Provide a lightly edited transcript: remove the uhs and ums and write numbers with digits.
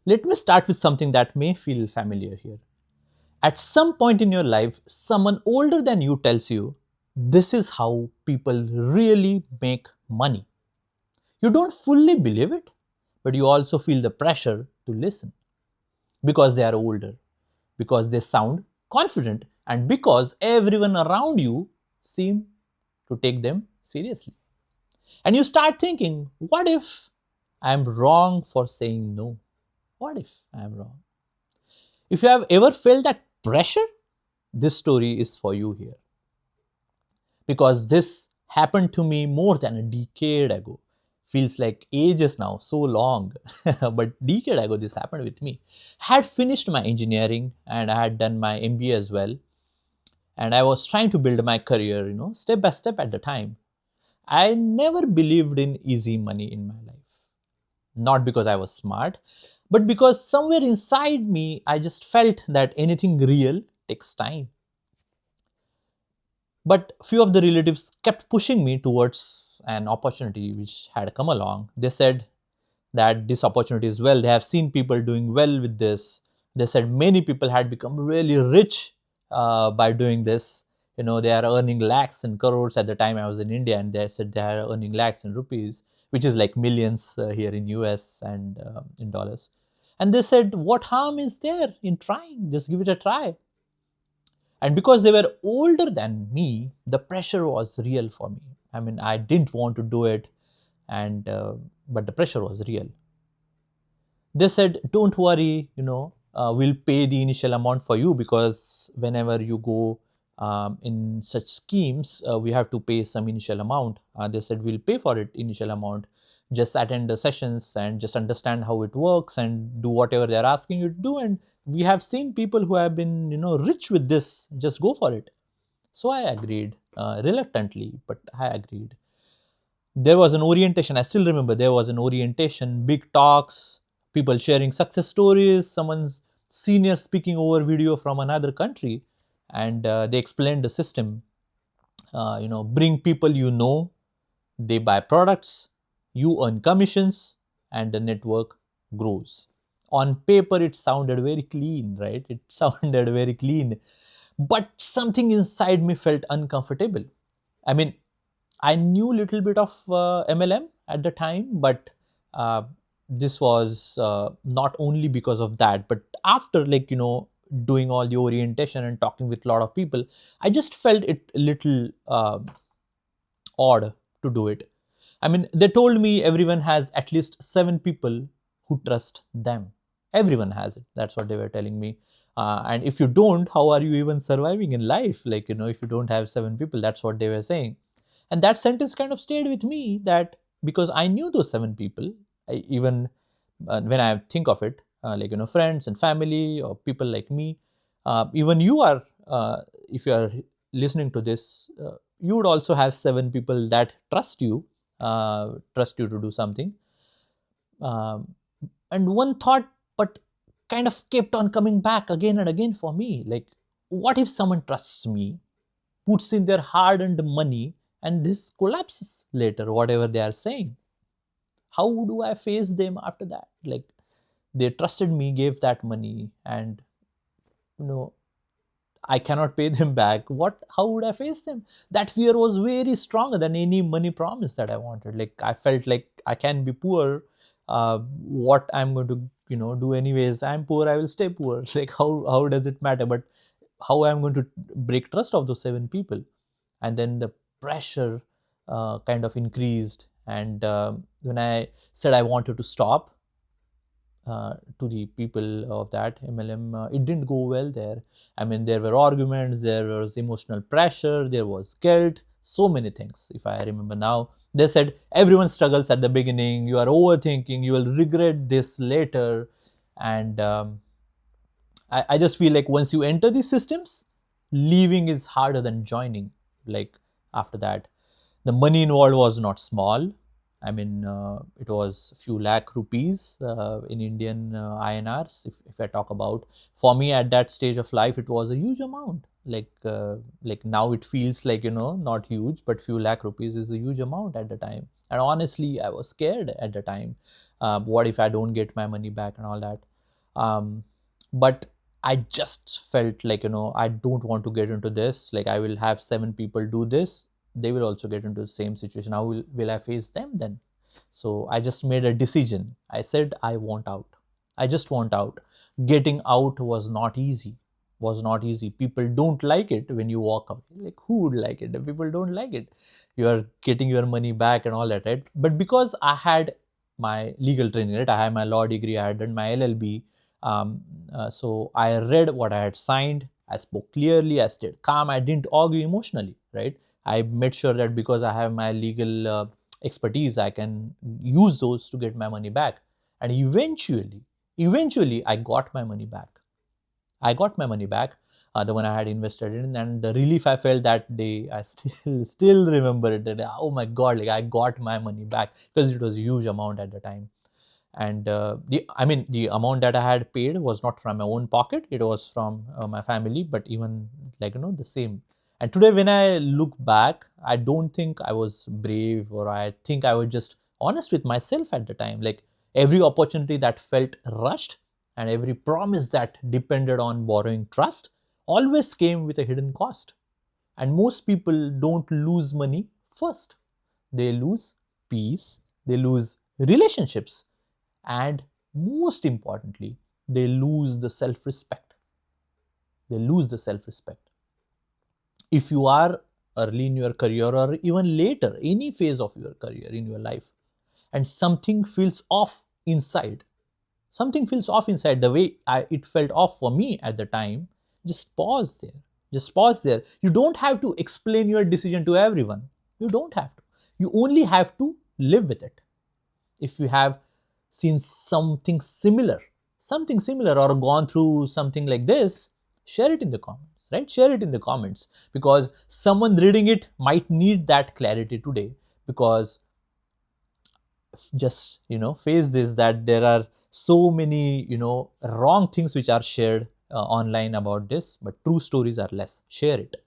Let me start with something that may feel familiar here. At some point in your life, someone older than you tells you, this is how people really make money. You don't fully believe it, but you also feel the pressure to listen because they are older, because they sound confident, and because everyone around you seem to take them seriously. And you start thinking, what if I'm wrong for saying no? What if I'm wrong? If you have ever felt that pressure, this story is for you here. Because this happened to me more than a decade ago. Feels like ages now, so long. But decade ago this happened with me. Had finished my engineering and I had done my MBA as well. And I was trying to build my career, step by step at the time. I never believed in easy money in my life. Not because I was smart, but because somewhere inside me, I just felt that anything real takes time. But few of the relatives kept pushing me towards an opportunity which had come along. They said that this opportunity is well. They have seen people doing well with this. They said many people had become really rich by doing this. They are earning lakhs and crores at the time I was in India, and they said they are earning lakhs in rupees, which is like millions here in US and in dollars. And they said, what harm is there in trying? Just give it a try. And because they were older than me, the pressure was real for me. I mean, I didn't want to do it, and but the pressure was real. They said, don't worry, we'll pay the initial amount for you, because whenever you go in such schemes, we have to pay some initial amount. They said, we'll pay for it initial amount. Just attend the sessions and just understand how it works and do whatever they're asking you to do. And we have seen people who have been, rich with this. Just go for it. So I agreed, reluctantly, but I agreed. There was an orientation. I still remember there was an orientation, big talks, people sharing success stories, someone's senior speaking over video from another country, and they explained the system. Bring people they buy products, you earn commissions, and the network grows. On paper, it sounded very clean, right? It sounded very clean, but something inside me felt uncomfortable. I mean, I knew a little bit of MLM at the time, but uh, this was not only because of that, but after doing all the orientation and talking with a lot of people, I just felt it a little odd to do it. I mean, they told me everyone has at least 7 people who trust them. Everyone has it. That's what they were telling me. And if you don't, how are you even surviving in life? If you don't have 7 people, that's what they were saying. And that sentence kind of stayed with me, that because I knew those 7 people, even when I think of it, friends and family or people like me, even you are, if you are listening to this, you would also have 7 people that trust you to do something. Um, and one thought, but kind of kept on coming back again and again for me, like, what if someone trusts me, puts in their hard earned money, and this collapses later, whatever they are saying? How do I face them after that? Like, they trusted me, gave that money, and you know I cannot pay them back. How would I face them? That fear was very stronger than any money promise that I wanted. Like, I felt like I can be poor. What I'm going to, do anyways. I'm poor. I will stay poor. Like, how does it matter? But how I'm going to break trust of those 7 people? And then the pressure kind of increased. And when I said I wanted to stop, to the people of that MLM, it didn't go well there. I mean, there were arguments, there was emotional pressure, there was guilt, so many things. If I remember now, they said everyone struggles at the beginning, you are overthinking, you will regret this later. And I just feel like once you enter these systems, leaving is harder than joining. Like, after that, the money involved was not small. I mean, it was a few lakh rupees in Indian INRs. If I talk about, for me at that stage of life, it was a huge amount. Like now it feels like, not huge, but few lakh rupees is a huge amount at the time. And honestly, I was scared at the time. What if I don't get my money back and all that? um, but I just felt like, I don't want to get into this. Like, I will have 7 people do this, they will also get into the same situation. How will I face them then? So I just made a decision. I said, I want out. I just want out. Getting out was not easy. Was not easy. People don't like it when you walk out. Like, who would like it? The people don't like it. You are getting your money back and all that, right? But because I had my legal training, right? I had my law degree, I had done my LLB. So I read what I had signed. I spoke clearly. I stayed calm. I didn't argue emotionally, right? I made sure that because I have my legal expertise, I can use those to get my money back. And eventually, I got my money back. I got my money back, the one I had invested in, and the relief I felt that day, I still remember it. That, oh my God, like I got my money back, because it was a huge amount at the time. And the amount that I had paid was not from my own pocket; it was from my family. But even, like, the same. And today, when I look back, I don't think I was brave, or I think I was just honest with myself at the time. Like, every opportunity that felt rushed, and every promise that depended on borrowing trust, always came with a hidden cost. And most people don't lose money first. They lose peace, they lose relationships, and most importantly, they lose the self respect. They lose the self respect. If you are early in your career, or even later, any phase of your career in your life, and something feels off inside, the way it felt off for me at the time, just pause there. Just pause there. You don't have to explain your decision to everyone. You don't have to. You only have to live with it. If you have seen something similar, or gone through something like this, share it in the comments, right? Share it in the comments, because someone reading it might need that clarity today. Because just, face this, that there are so many, wrong things which are shared online about this, but true stories are less. Share it.